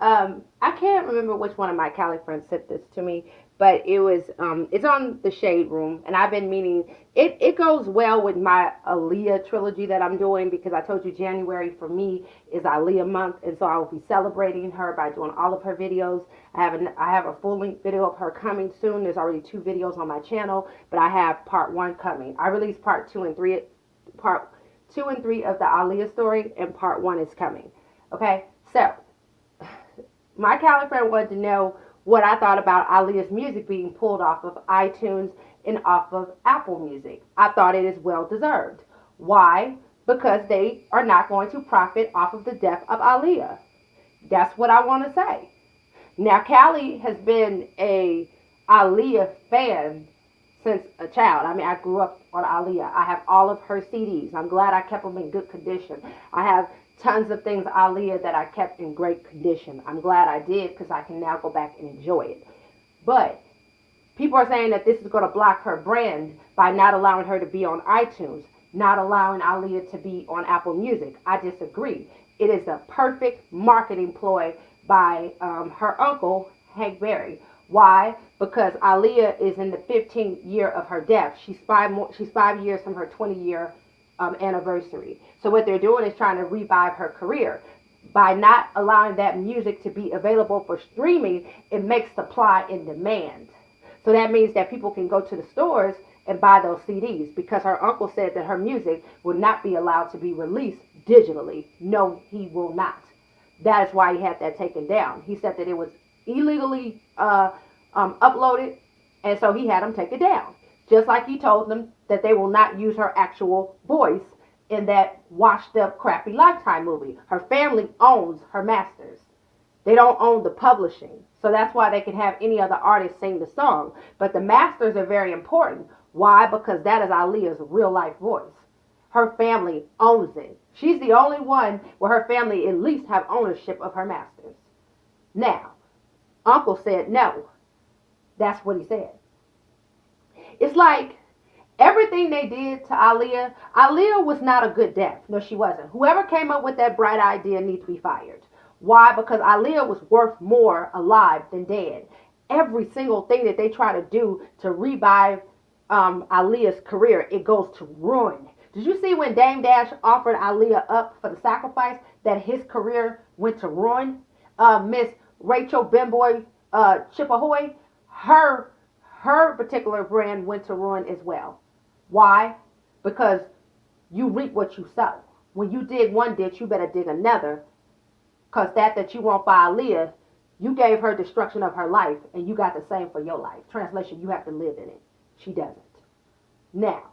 I can't remember which one of my Cali friends sent this to me, but it was it's on the Shade Room, and I've been meaning it goes well with my Aaliyah trilogy that I'm doing because I told you January for me is Aaliyah month, and so I will be celebrating her by doing all of her videos. I have a full length video of her coming soon. There's already 2 videos on my channel, but I have part 1 coming. I released part two and three of the Aaliyah story, and part 1 is coming. Okay, so my Cali friend wanted to know what I thought about Aaliyah's music being pulled off of iTunes and off of Apple Music. I thought it is well deserved. Why? Because they are not going to profit off of the death of Aaliyah. That's what I want to say. Now, Callie has been a Aaliyah fan since a child. I mean, I grew up on Aaliyah. I have all of her CDs. I'm glad I kept them in good condition. I have tons of things Aaliyah that I kept in great condition. I'm glad I did because I can now go back and enjoy it. But people are saying that this is going to block her brand by not allowing her to be on iTunes, not allowing Aaliyah to be on Apple Music. I disagree. It is a perfect marketing ploy by her uncle, Hank Berry. Why? Because Aaliyah is in the 15th year of her death. She's 5 years from her 20-year anniversary. So what they're doing is trying to revive her career. By not allowing that music to be available for streaming, it makes supply and demand. So that means that people can go to the stores and buy those CDs because her uncle said that her music will not be allowed to be released digitally. No, he will not. That is why he had that taken down. He said that it was illegally uploaded, and so he had them take it down. Just like he told them that they will not use her actual voice in that washed up, crappy Lifetime movie. Her family owns her masters. They don't own the publishing. So that's why they can have any other artist sing the song. But the masters are very important. Why? Because that is Aaliyah's real life voice. Her family owns it. She's the only one where her family at least have ownership of her masters. Now, Uncle said no. That's what he said. It's like everything they did to Aaliyah, Aaliyah was not a good death. No, she wasn't. Whoever came up with that bright idea needs to be fired. Why? Because Aaliyah was worth more alive than dead. Every single thing that they try to do to revive Aaliyah's career, it goes to ruin. Did you see when Dame Dash offered Aaliyah up for the sacrifice that his career went to ruin? Miss Rachel Bemboy Chippehoy, her particular brand went to ruin as well. Why? Because you reap what you sow. When you dig one ditch, you better dig another. Because that you want for Aaliyah, you gave her destruction of her life, and you got the same for your life. Translation, you have to live in it. She doesn't. Now,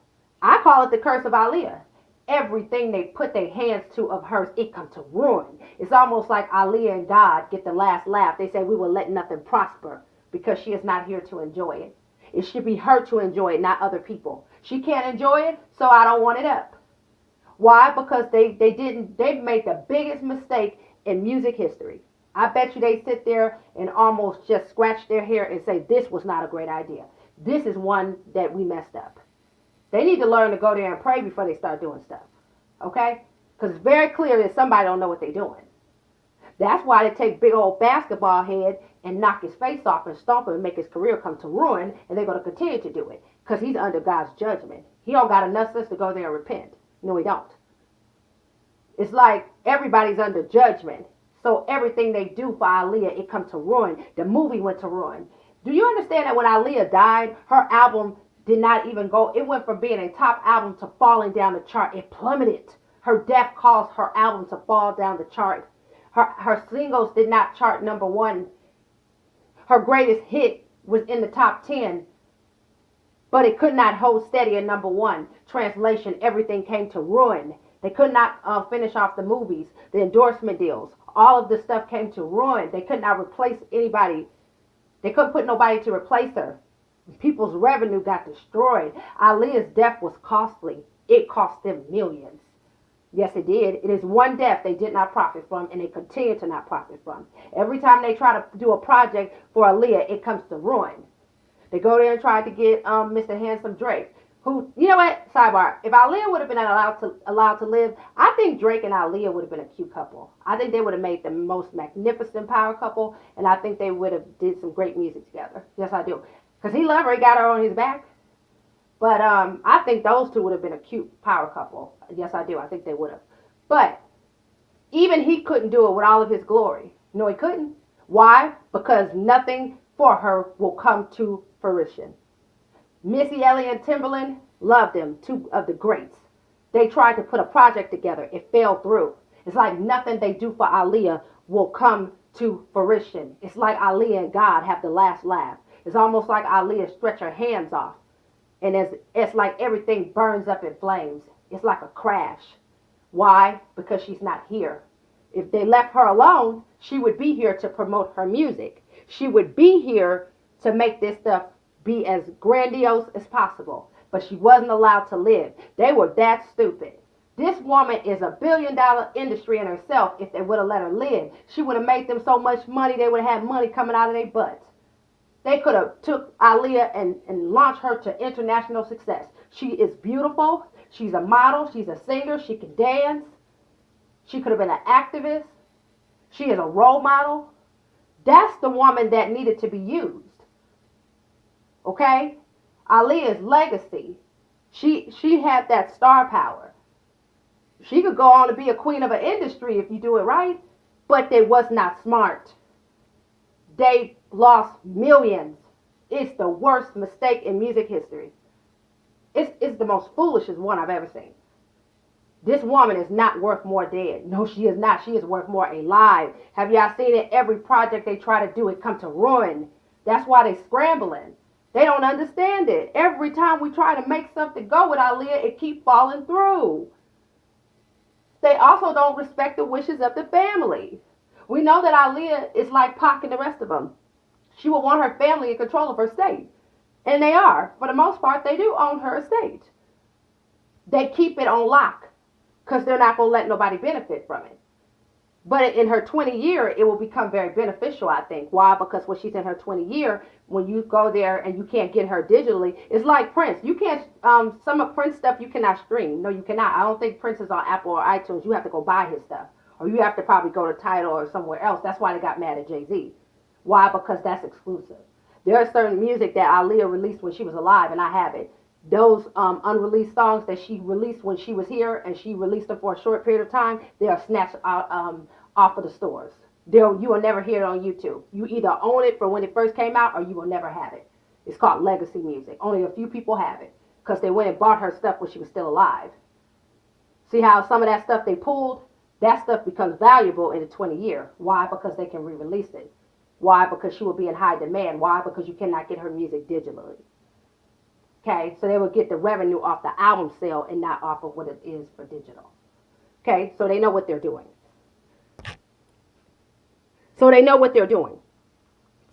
I call it the curse of Aaliyah. Everything they put their hands to of hers, it comes to ruin. It's almost like Aaliyah and God get the last laugh. They say we will let nothing prosper because she is not here to enjoy it. It should be her to enjoy it, not other people. She can't enjoy it, so I don't want it up. Why? Because they made the biggest mistake in music history. I bet you they sit there and almost just scratch their hair and say this was not a great idea. This is one that we messed up. They need to learn to go there and pray before they start doing stuff. Okay? Because it's very clear that somebody don't know what they're doing. That's why they take big old basketball head and knock his face off and stomp him and make his career come to ruin, and they're going to continue to do it because he's under God's judgment. He don't got enough sense to go there and repent. No, he don't. It's like everybody's under judgment. So everything they do for Aaliyah, it comes to ruin. The movie went to ruin. Do you understand that when Aaliyah died, her album did not even go, it went from being a top album to falling down the chart. It plummeted. Her death caused her album to fall down the chart. Her singles did not chart #1. Her greatest hit was in the top 10, but it could not hold steady at #1. Translation, everything came to ruin. They could not finish off the movies, the endorsement deals. All of this stuff came to ruin. They could not replace anybody. They couldn't put nobody to replace her. People's revenue got destroyed. Aaliyah's death was costly. It cost them millions. Yes, it did. It is one death they did not profit from, and they continue to not profit from. Every time they try to do a project for Aaliyah, it comes to ruin. They go there and try to get Mr. Handsome Drake. Who, you know what? Sidebar. If Aaliyah would have been allowed to live, I think Drake and Aaliyah would have been a cute couple. I think they would have made the most magnificent power couple, and I think they would have did some great music together. Yes, I do. Cause he loved her, he got her on his back. But I think those two would have been a cute power couple. Yes, I do. I think they would have. But even he couldn't do it with all of his glory. No, he couldn't. Why? Because nothing for her will come to fruition. Missy Elliott and Timberland loved them, two of the greats. They tried to put a project together. It fell through. It's like nothing they do for Aaliyah will come to fruition. It's like Aaliyah and God have the last laugh. It's almost like Aaliyah stretch her hands off. And it's like everything burns up in flames. It's like a crash. Why? Because she's not here. If they left her alone, she would be here to promote her music. She would be here to make this stuff be as grandiose as possible. But she wasn't allowed to live. They were that stupid. This woman is a billion-dollar industry in herself. If they would have let her live, she would have made them so much money, they would have had money coming out of their butts. They could have took Aaliyah and launched her to international success. She is beautiful. She's a model. She's a singer. She can dance. She could have been an activist. She is a role model. That's the woman that needed to be used. Okay? Aaliyah's legacy. She had that star power. She could go on to be a queen of an industry if you do it right, but they was not smart. They lost millions. It's the worst mistake in music history. It's the most foolishest one I've ever seen. This woman is not worth more dead. No, she is not. She is worth more alive. Have y'all seen it? Every project they try to do, it come to ruin. That's why they scrambling. They don't understand it. Every time we try to make something go with Aaliyah, it keep falling through. They also don't respect the wishes of the family. We know that Aaliyah is like Pac and the rest of them. She will want her family in control of her estate. And they are. For the most part, they do own her estate. They keep it on lock because they're not going to let nobody benefit from it. But in her 20 year, it will become very beneficial, I think. Why? Because when she's in her 20 year, when you go there and you can't get her digitally, it's like Prince. You can't, some of Prince stuff you cannot stream. No, you cannot. I don't think Prince is on Apple or iTunes. You have to go buy his stuff. Or you have to probably go to Tidal or somewhere else. That's why they got mad at Jay-Z. Why? Because that's exclusive. There are certain music that Aaliyah released when she was alive, and I have it. Those unreleased songs that she released when she was here, and she released them for a short period of time, they are snatched out, off of the stores. You will never hear it on YouTube. You either own it for when it first came out, or you will never have it. It's called legacy music. Only a few people have it because they went and bought her stuff when she was still alive. See how some of that stuff they pulled? That stuff becomes valuable in the 20 year. Why? Because they can re-release it. Why? Because she will be in high demand. Why? Because you cannot get her music digitally. Okay, so they will get the revenue off the album sale and not off of what it is for digital. Okay, so they know what they're doing.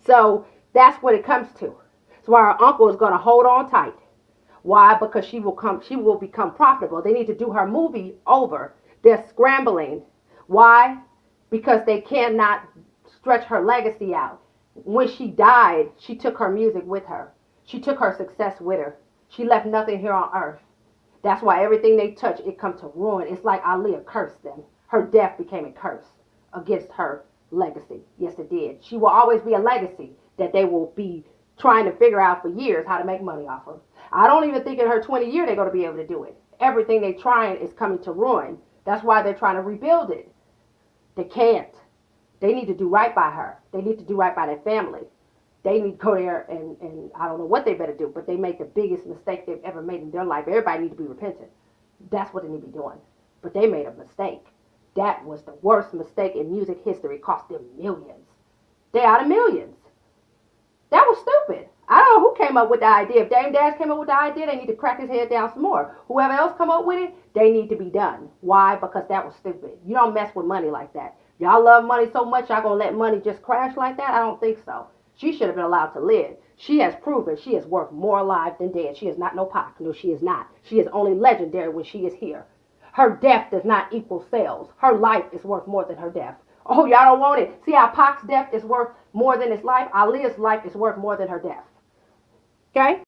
So that's what it comes to. So our uncle is going to hold on tight. Why? Because she will become profitable. They need to do her movie over. They're scrambling. Why? Because they cannot stretch her legacy out. When she died, she took her music with her. She took her success with her. She left nothing here on earth. That's why everything they touch, it comes to ruin. It's like Aaliyah cursed them. Her death became a curse against her legacy. Yes, it did. She will always be a legacy that they will be trying to figure out for years how to make money off of. I don't even think in her 20 year they're going to be able to do it. Everything they're trying is coming to ruin. That's why they're trying to rebuild it. They can't. They need to do right by her. They need to do right by their family. They need to go there and I don't know what they better do, but they made the biggest mistake they've ever made in their life. Everybody needs to be repentant. That's what they need to be doing. But they made a mistake. That was the worst mistake in music history. It cost them millions. They out of millions. That was stupid. I don't know who came up with the idea. If Dame Dash came up with the idea, they need to crack his head down some more. Whoever else come up with it, they need to be done. Why? Because that was stupid. You don't mess with money like that. Y'all love money so much, y'all gonna let money just crash like that? I don't think so. She should have been allowed to live. She has proven she is worth more alive than dead. She is not no Pac. No, she is not. She is only legendary when she is here. Her death does not equal sales. Her life is worth more than her death. Oh, y'all don't want it. See how Pac's death is worth more than his life? Aaliyah's life is worth more than her death. Okay?